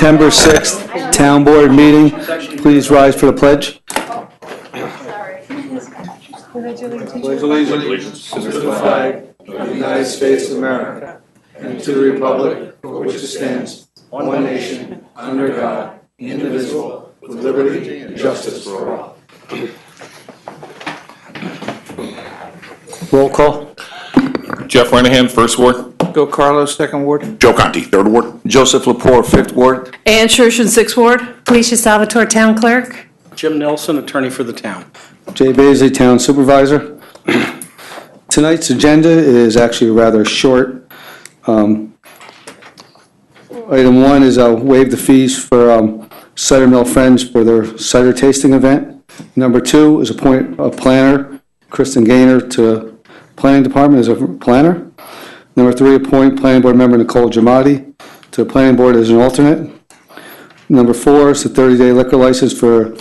September 6th Town Board meeting. Please rise for the pledge. Pledge allegiance to the flag of the United States of America and to the republic for which it stands, one nation, under God, indivisible, with liberty and justice for all. Roll call. Jeff Renahan, First Ward. Bill Carlos, Second Ward. Joe Conti, Third Ward. Joseph Lepore, Fifth Ward. Ann Schurshin, Sixth Ward. Felicia Salvatore, Town Clerk. Jim Nelson, attorney for the town. Jay Baisley, Town Supervisor. Tonight's agenda is actually rather short. Item 1 is waive the fees for Cider Mill Friends for their cider tasting event. Number 2 is appoint a planner, Kristen Gaynor, to Planning Department as a planner. Number 3, appoint Planning Board member Nicole Giamatti to the Planning Board as an alternate. Number 4 is the 30-day liquor license for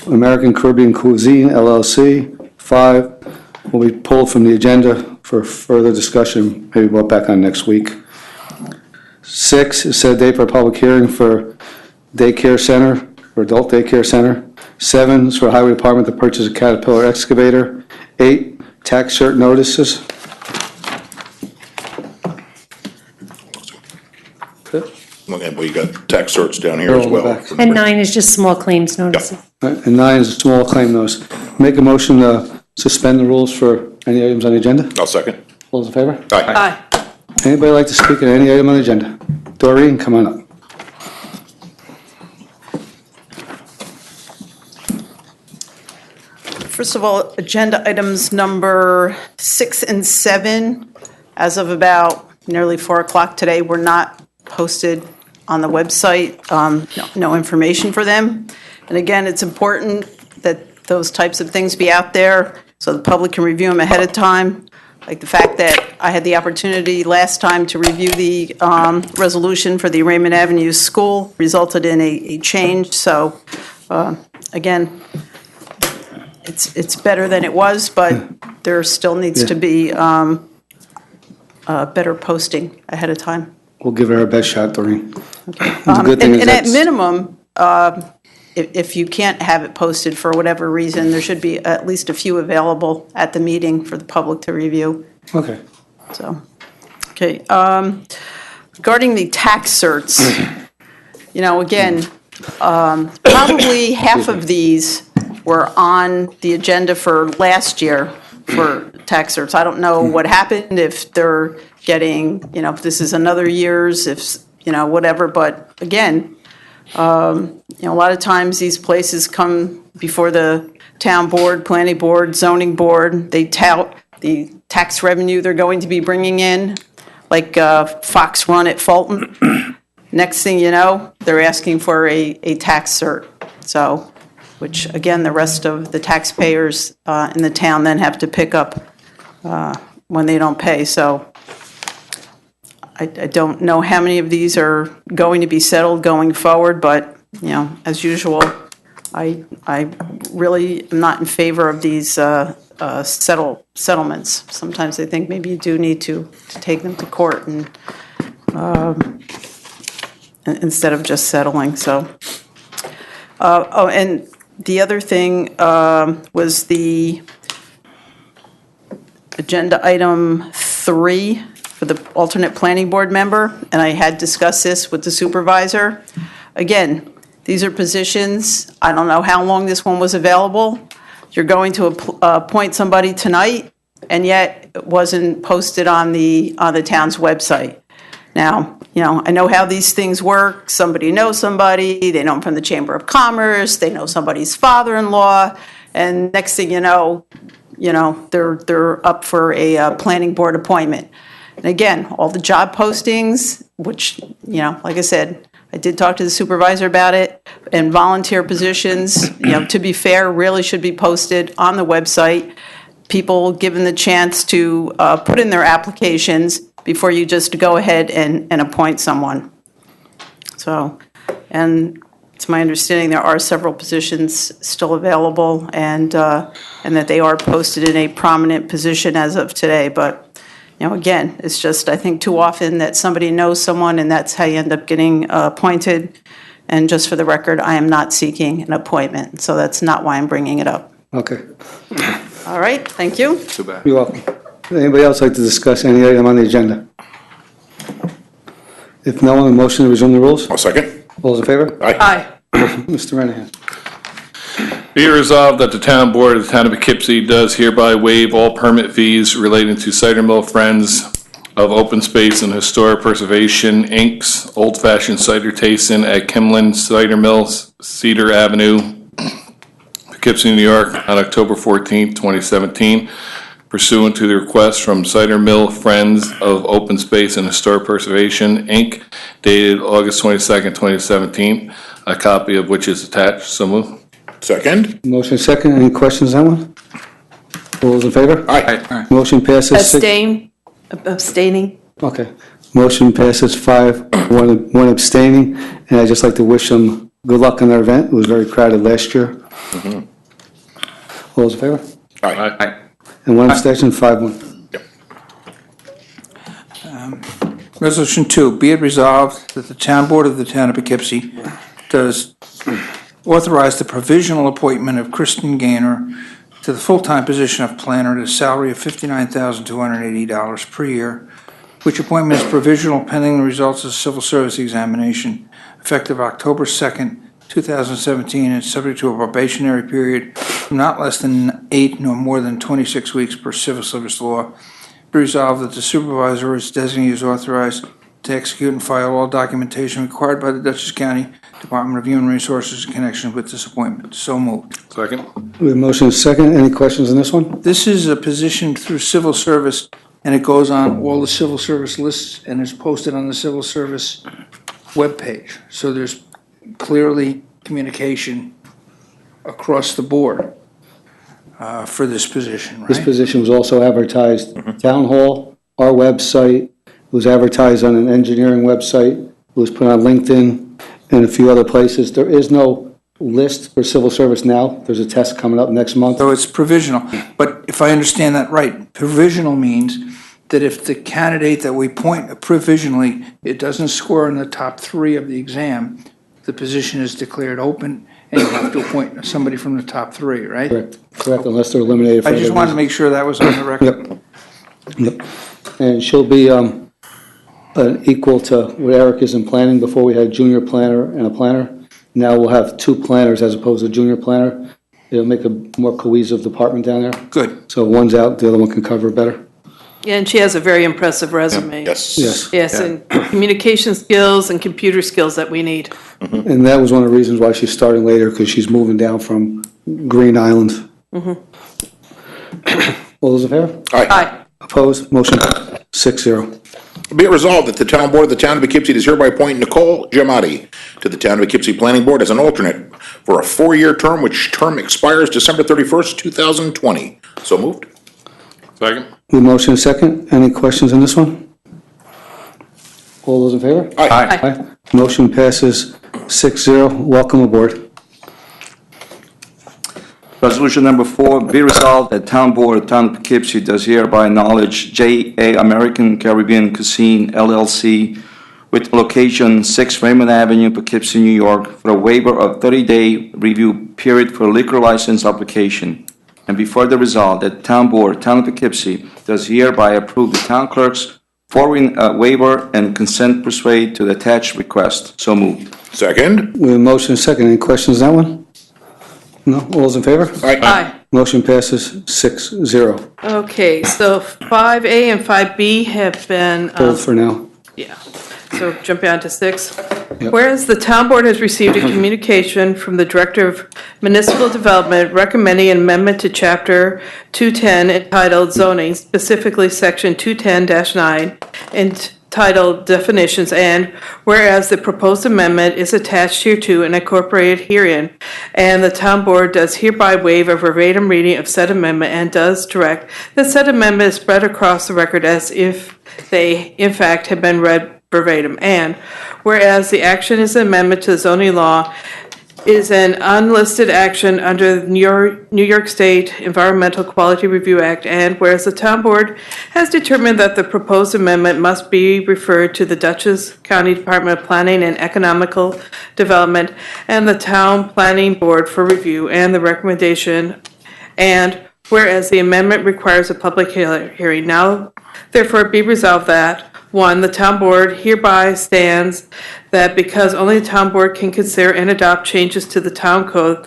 American Caribbean Cuisine, LLC. 5 will be pulled from the agenda for further discussion, maybe brought back on next week. 6 is set date for a public hearing for daycare center, for adult daycare center. 7 is for Highway Department to purchase a Caterpillar excavator. 8, tax cert notices. Okay, well, you got tax certs down here as They're all well. back. And 9 is just small claims notices. And 9 is a small claim notice. Make a motion to suspend the rules for any items on the agenda. I'll second. All those in favor? Aye. Aye. Anybody like to speak on any item on the agenda? Doreen, come on up. First of all, agenda items number 6 and 7, as of about nearly 4 o'clock today, were not posted on the website. No information for them. And again, it's important that those types of things be out there so the public can review them ahead of time. Like the fact that I had the opportunity last time to review the resolution for the Raymond Avenue School resulted in a change. So again, it's better than it was, but there still needs to be better posting ahead of time. We'll give it our best shot, Doreen. And at minimum, if you can't have it posted for whatever reason, there should be at least a few available at the meeting for the public to review. Okay. So, okay. Regarding the tax certs, again, probably half of these were on the agenda for last year for tax certs. I don't know what happened, if they're getting, if this is another year's, if, whatever. But again, a lot of times these places come before the town board, planning board, zoning board. They tout the tax revenue they're going to be bringing in, like Fox Run at Fulton. Next thing you know, they're asking for a tax cert. So, which again, the rest of the taxpayers in the town then have to pick up when they don't pay. So I don't know how many of these are going to be settled going forward, but, as usual, I really am not in favor of these settlements. Sometimes I think maybe you do need to take them to court and instead of just settling. So, and the other thing was the agenda item 3 for the alternate planning board member, and I had discussed this with the supervisor. Again, these are positions, I don't know how long this one was available. You're going to appoint somebody tonight, and yet it wasn't posted on the town's website. Now, I know how these things work. Somebody knows somebody, they know them from the Chamber of Commerce, they know somebody's father-in-law, and next thing you know, they're up for a planning board appointment. And again, all the job postings, which, like I said, I did talk to the supervisor about it, and volunteer positions, to be fair, really should be posted on the website. People given the chance to put in their applications before you just go ahead and appoint someone. So, and it's my understanding there are several positions still available, and that they are posted in a prominent position as of today. But, again, it's just, I think, too often that somebody knows someone and that's how you end up getting appointed. And just for the record, I am not seeking an appointment, so that's not why I'm bringing it up. Okay, All right, thank you. you're welcome. Anybody else like to discuss any item on the agenda? If no one, a motion to resume the rules? I'll second. All those in favor? Aye. Mr. Renahan. Be it resolved that the town board of the town of Poughkeepsie does hereby waive all permit fees relating to Cider Mill Friends of Open Space and Historic Preservation, Inc.'s Old Fashioned Cider Tasting at Kimlin Cider Mills, Cedar Avenue, Poughkeepsie, New York, on October 14th, 2017, pursuant to the request from Cider Mill Friends of Open Space and Historic Preservation, Inc., dated August 22nd, 2017, a copy of which is attached. So moved. Second. Motion second, any questions on that one? All those in favor? Aye. Motion passes six. Abstaining. Okay. Motion passes 5, one abstaining, and I'd just like to wish them good luck on their event. It was very crowded last year. All those in favor? Aye. And one abstention, 5-1. Resolution 2, be it resolved that the town board of the town of Poughkeepsie does authorize the provisional appointment of Kristen Gaynor to the full-time position of planner at a salary of $59,280 per year, which appointment is provisional pending the results of the civil service examination effective October 2nd, 2017, and subject to a probationary period of not less than 8 nor more than 26 weeks per civil service law. Be resolved that the supervisor or his designee is authorized to execute and file all documentation required by the Dutchess County Department of Human Resources in connection with this appointment. So moved. Second. We have motion second. Any questions on this one? This is a position through civil service, and it goes on all the civil service lists and is posted on the civil service webpage. So there's clearly communication across the board for this position, This right? position was also advertised town hall, our website, it was advertised on an engineering website, it was put on LinkedIn and a few other places. There is no list for civil service now. There's a test coming up next month. So it's provisional. But if I understand that right, provisional means that if the candidate that we point provisionally, it doesn't score in the top 3 of the exam, the position is declared open and you have to appoint somebody from the top 3, right? Correct, unless they're eliminated. for I just other wanted to reasons. make sure that was on the record. Yep. And she'll be equal to what Eric is in planning. Before we had a junior planner and a planner. Now we'll have 2 planners as opposed to junior planner. It'll make a more cohesive department down there. Good. So if one's out, the other one can cover it better. Yeah, and she has a very impressive resume. Yes. Yes. Yes, and communication skills and computer skills that we need. And that was one of the reasons why she's starting later, because she's moving down from Green Island. All those in favor? Aye. Opposed? Motion 6-0. Be it resolved that the town board of the town of Poughkeepsie does hereby appoint Nicole Giamatti to the town of Poughkeepsie Planning Board as an alternate for a 4-year term, which term expires December 31st, 2020. So moved. Second. We motion second. Any questions on this one? All those in favor? Aye. Aye. Motion passes 6-0. Welcome aboard. Resolution number 4, be resolved that Town Board of Town of Poughkeepsie does hereby acknowledge J.A. American Caribbean Cuisine LLC with location 6 Raymond Avenue, Poughkeepsie, New York, for a waiver of 30-day review period for liquor license application. And be further resolved that Town Board, Town of Poughkeepsie, does hereby approve the town clerk's forwarding waiver and consent persuade to the attached request. So moved. Second. We have motion second. Any questions on that one? No? All those in favor? Aye. Motion passes 6-0. Okay, so 5A and 5B have been, Hold for now. yeah. So jump down to 6. Yep. Whereas the town board has received a communication from the Director of Municipal Development recommending an amendment to Chapter 210 entitled Zoning, specifically Section 210-9, entitled Definitions, and whereas the proposed amendment is attached hereto and incorporated herein, and the town board does hereby waive a verbatim reading of said amendment and does direct that said amendment is spread across the record as if they, in fact, had been read verbatim. And whereas the action is an amendment to the zoning law is an unlisted action under the New York State Environmental Quality Review Act, and whereas the town board has determined that the proposed amendment must be referred to the Dutchess County Department of Planning and Economical Development and the Town Planning Board for review and the recommendation, and whereas the amendment requires a public hearing, now therefore be resolved that 1, the town board hereby stands that because only the town board can consider and adopt changes to the town code,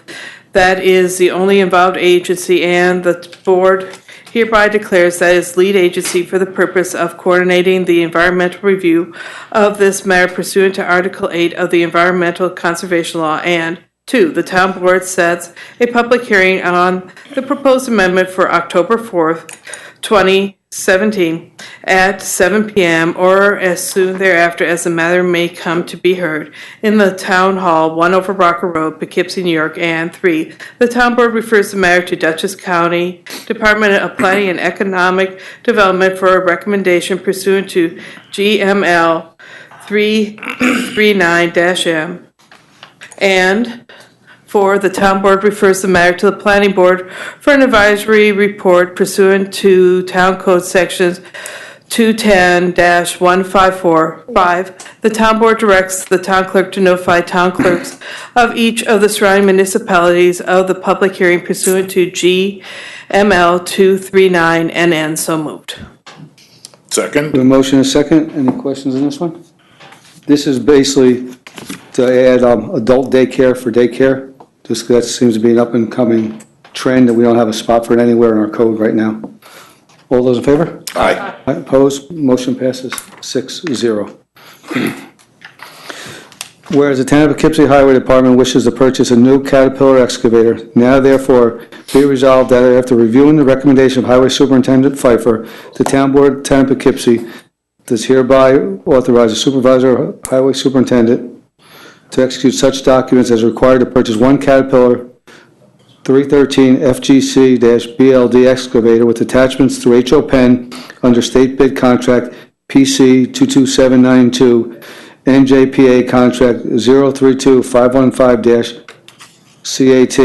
that is the only involved agency, and the board hereby declares that its lead agency for the purpose of coordinating the environmental review of this matter pursuant to Article 8 of the Environmental Conservation Law, and 2, the town board sets a public hearing on the proposed amendment for October 4th, 2017 at 7 p.m. or as soon thereafter as the matter may come to be heard in the Town Hall, 1 over Rocker Road, Poughkeepsie, New York. And 3, the town board refers the matter to Dutchess County Department of Planning and Economic Development for a recommendation pursuant to GML 339-M. And 4, the town board refers the matter to the planning board for an advisory report pursuant to Town Code Sections 210-154. 5, the town board directs the town clerk to notify town clerks of each of the surrounding municipalities of the public hearing pursuant to GML 239NN. So moved. Second. A motion and a second. Any questions on this one? This is basically to add adult daycare for daycare. Just 'cause that seems to be an up-and-coming trend that we don't have a spot for it anywhere in our code right now. All those in favor? Aye. Opposed? Motion passes 6-0. Whereas the Town of Poughkeepsie Highway Department wishes to purchase a new Caterpillar excavator, now therefore be resolved that after reviewing the recommendation of Highway Superintendent Pfeiffer, the Town Board, Town of Poughkeepsie, does hereby authorize the Supervisor, Highway Superintendent, to execute such documents as required to purchase one Caterpillar 313 FGC-BLD excavator with attachments through H.O. Penn under state bid contract PC 22792, NJPA contract 032515-CAT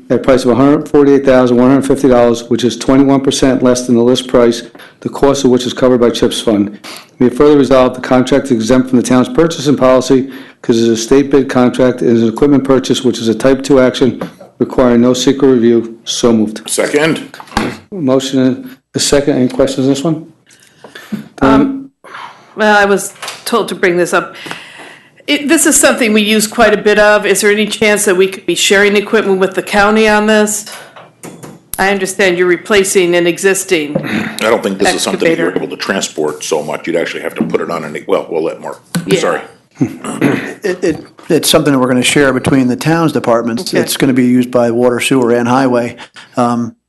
at a price of $148,150, which is 21% less than the list price, the cost of which is covered by CHIPS fund. Be it further resolved, the contract is exempt from the town's purchasing policy because it is a state bid contract and is an equipment purchase, which is a type 2 action requiring no secret review. So moved. Second. Motion and a second. Any questions on this one? Well, I was told to bring this up. This is something we use quite a bit of. Is there any chance that we could be sharing equipment with the county on this? I understand you're replacing an existing. I don't think this is something you're Excavator. able to transport so much. You'd actually have to put it on well, we'll let Mark. Yeah. Sorry. It's something that we're going to share between the town's departments. Okay. It's going to be used by water, sewer, and highway.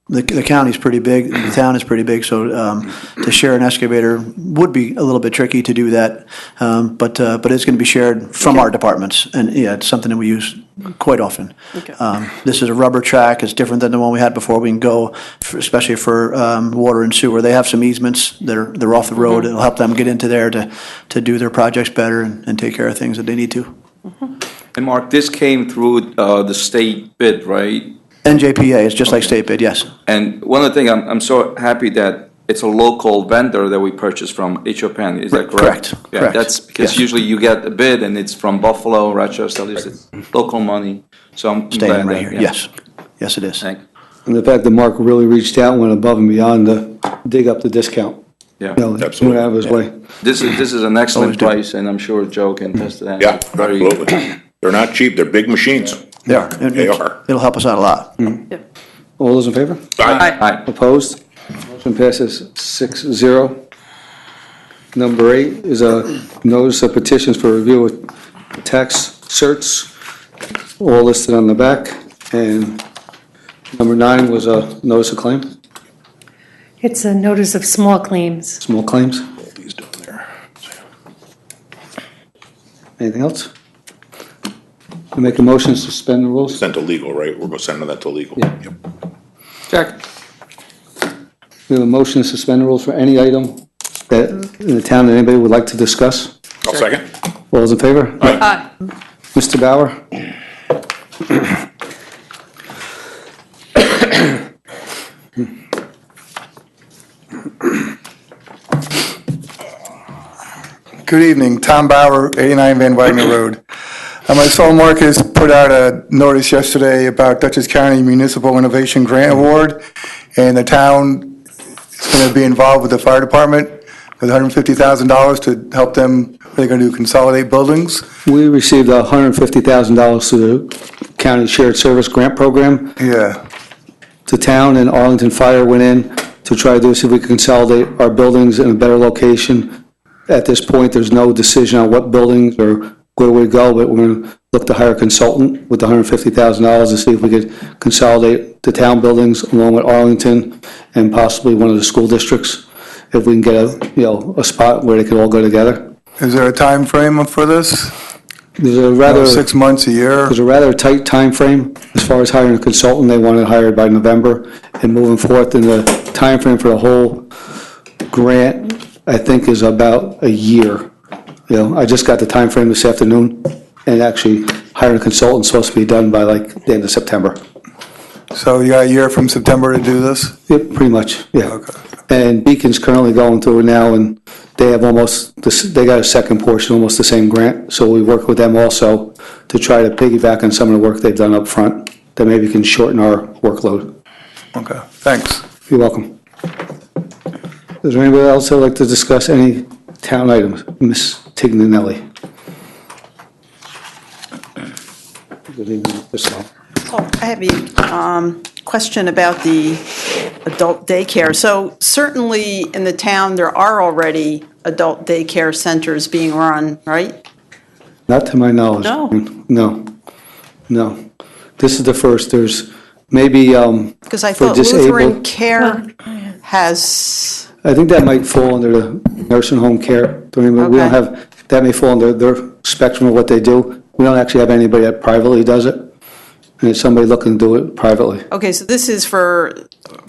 The county's pretty big, the town is pretty big, so to share an excavator would be a little bit tricky to do that. But it's going to be shared from our departments, and yeah, it's something that we use quite often. Okay. This is a rubber track. It's different than the one we had before. We can go, especially for water and sewer. They have some easements. They're off the road. It'll help them get into there to do their projects better and take care of things that they need to. And Mark, this came through the state bid, right? NJPA is just like state bid, yes. And one of the things, I'm so happy that it's a local vendor that we purchased from H.O. Penn, is that correct? Correct, Yeah, correct. that's, because Yes. usually you get a bid and it's from Buffalo, Rochester, at least it's local money, so I'm glad Staying right that- here, yeah. yes. Yes, it is. Thank, And the fact that Mark really reached out and went above and beyond to dig up the discount. yeah. You know, he went out of his way. This is an excellent Always do. price, and I'm sure Joe can attest to that. Yeah, Very- absolutely. They're not cheap. They're big machines. They are. They are. It'll help us out a lot. All those in favor? Aye. Aye. Opposed? Motion passes 6-0. Number 8 is a notice of petitions for review of tax certs, all listed on the back. And number 9 was a notice of claim, It's a notice of small claims. small claims. He's down there. Anything else? I make a motion to suspend the rules. Sent to legal, right? We're going to send that to legal. Yeah. Yep. Jack. We have a motion to suspend the rules for any item that in the town that anybody would like to discuss. I'll second. All those in favor? Aye. Mr. Bauer? Good evening, Tom Bauer, 89 Van Wagner Road. My son Marcus put out a notice yesterday about Dutchess County Municipal Innovation Grant Award, and the town is going to be involved with the fire department with $150,000 to help them, they're going to consolidate buildings. We received $150,000 through the county shared service grant program. Yeah. The town and Arlington Fire went in to try to see if we could consolidate our buildings in a better location. At this point, there's no decision on what buildings or where we go, but we're going to look to hire a consultant with the $150,000 to see if we could consolidate the town buildings along with Arlington and possibly one of the school districts, if we can get a spot where they could all go together. Is there a time frame for this? There's a rather 6 months, a year? There's a rather tight time frame as far as hiring a consultant. They want it hired by November and moving forth. And the time frame for the whole grant, I think, is about a year. I just got the time frame this afternoon, and actually hiring a consultant is supposed to be done by like the end of September. So you got a year from September to do this? Yep, pretty much, yeah. Okay. And Beacon's currently going through it now, and they have they got a second portion, almost the same grant. So we work with them also to try to piggyback on some of the work they've done up front that maybe can shorten our workload. Okay, thanks. You're welcome. Is there anybody else that would like to discuss any town items? Ms. Tignanelli. Good evening, Ms. Long. I have a question about the adult daycare. So certainly in the town, there are already adult daycare centers being run, right? Not to my knowledge. No. This is the first. There's maybe Because I thought Lutheran Care has... I think that might fall under the nursing home care. We don't have, that may fall under their spectrum of what they do. We don't actually have anybody that privately does it. And it's somebody looking to do it privately. Okay, so this is for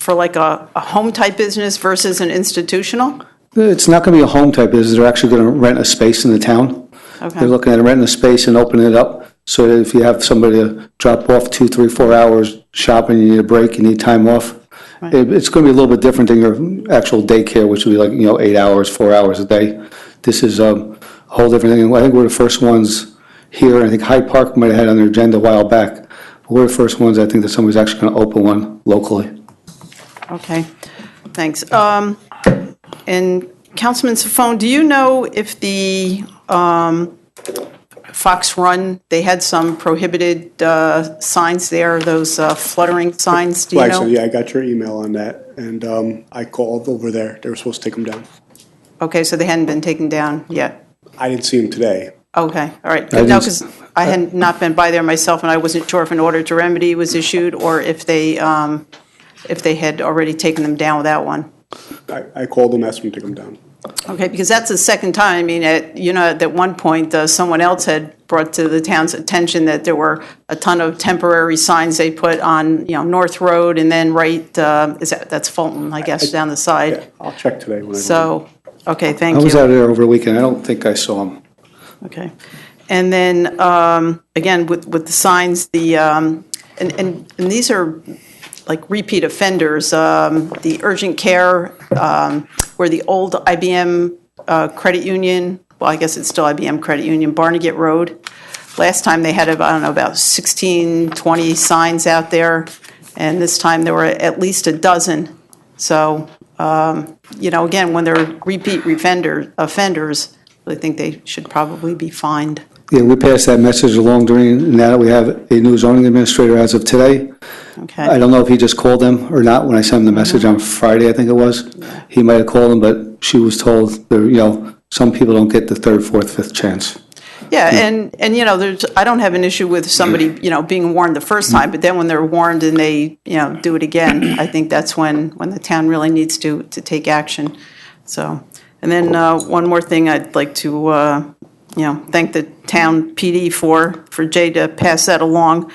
like a home type business versus an institutional? It's not going to be a home type business. They're actually going to rent a space in the town. Okay. They're looking at renting a space and opening it up so that if you have somebody to drop off 2, 3, 4 hours shopping, you need a break, you need time off. Right. It's going to be a little bit different than your actual daycare, which would be like, 8 hours, 4 hours a day. This is a whole different thing. I think we're the first ones here. I think Hyde Park might have had on their agenda a while back. But we're the first ones, I think, that somebody's actually going to open one locally. Okay, thanks. And Councilman Safone, do you know if the Fox Run, they had some prohibited signs there, those fluttering signs, do you know? Actually, yeah, I got your email on that, and I called over there. They were supposed to take them down. Okay, so they hadn't been taken down yet? I didn't see them today. Okay, all right. No, because I had not been by there myself, and I wasn't sure if an order to remedy was issued or if they had already taken them down without one. I called them, asked them to take them down. Okay, because that's the second time. I mean, at one point, someone else had brought to the town's attention that there were a ton of temporary signs they put on, North Road, and then that's Fulton, I guess, down the side. Yeah, I'll check today. When So, okay, thank I you. was out there over the weekend. I don't think I saw them. Okay. And then, again, with the signs, and these are like repeat offenders, the urgent care, where the old IBM Credit Union, well, I guess it's still IBM Credit Union, Barnegat Road. Last time they had, about 16, 20 signs out there, and this time there were at least a dozen. So, again, when they're repeat offenders, I think they should probably be fined. Yeah, we passed that message along now that we have a new zoning administrator as of today. Okay. I don't know if he just called them or not when I sent him the message on Friday, I think it was. He might have called them, but she was told there, some people don't get the third, fourth, fifth chance. Yeah, and I don't have an issue with somebody, being warned the first time, but then when they're warned and they, do it again, I think that's when the town really needs to take action. So, and then one more thing I'd like to, thank the town PD for Jay to pass that along.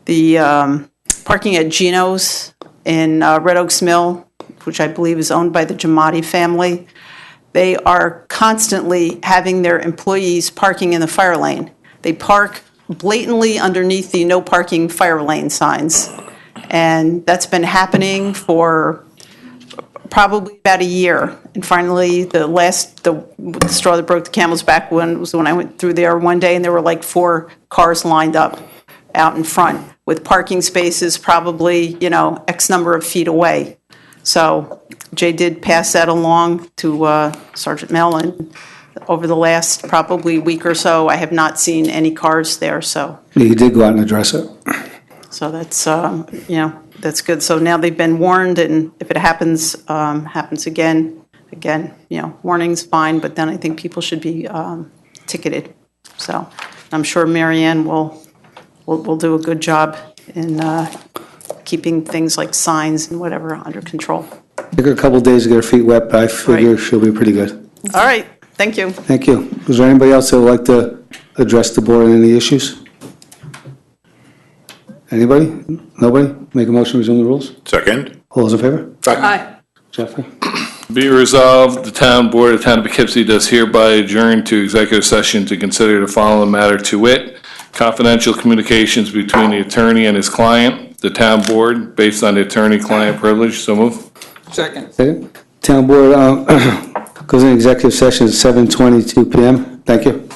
The parking at Gino's in Red Oaks Mill, which I believe is owned by the Giamatti family. They are constantly having their employees parking in the fire lane. They park blatantly underneath the no parking fire lane signs. And that's been happening for probably about a year. And finally, the straw that broke the camel's back was when I went through there one day, and there were like 4 cars lined up out in front with parking spaces probably, X number of feet away. So Jay did pass that along to Sergeant Mellon. Over the last probably week or so, I have not seen any cars there, so. He did go out and address it. So that's, that's good. So now they've been warned, and if it happens again, warning's fine, but then I think people should be ticketed. So I'm sure Mary Ann will do a good job in keeping things like signs and whatever under control. Took her a couple days to get her feet wet, but I figure she'll be pretty good. All right, thank you. Thank you. Is there anybody else that would like to address the board on any issues? Anybody? Nobody? Make a motion to resume the rules? Second? All those in favor? Aye. Jeffrey? Be resolved, the town board of the town of Poughkeepsie does hereby adjourn to executive session to consider the following matter, to wit, confidential communications between the attorney and his client, the town board, based on the attorney-client privilege. So move. Second. Town board goes in executive session at 7:22 PM. Thank you.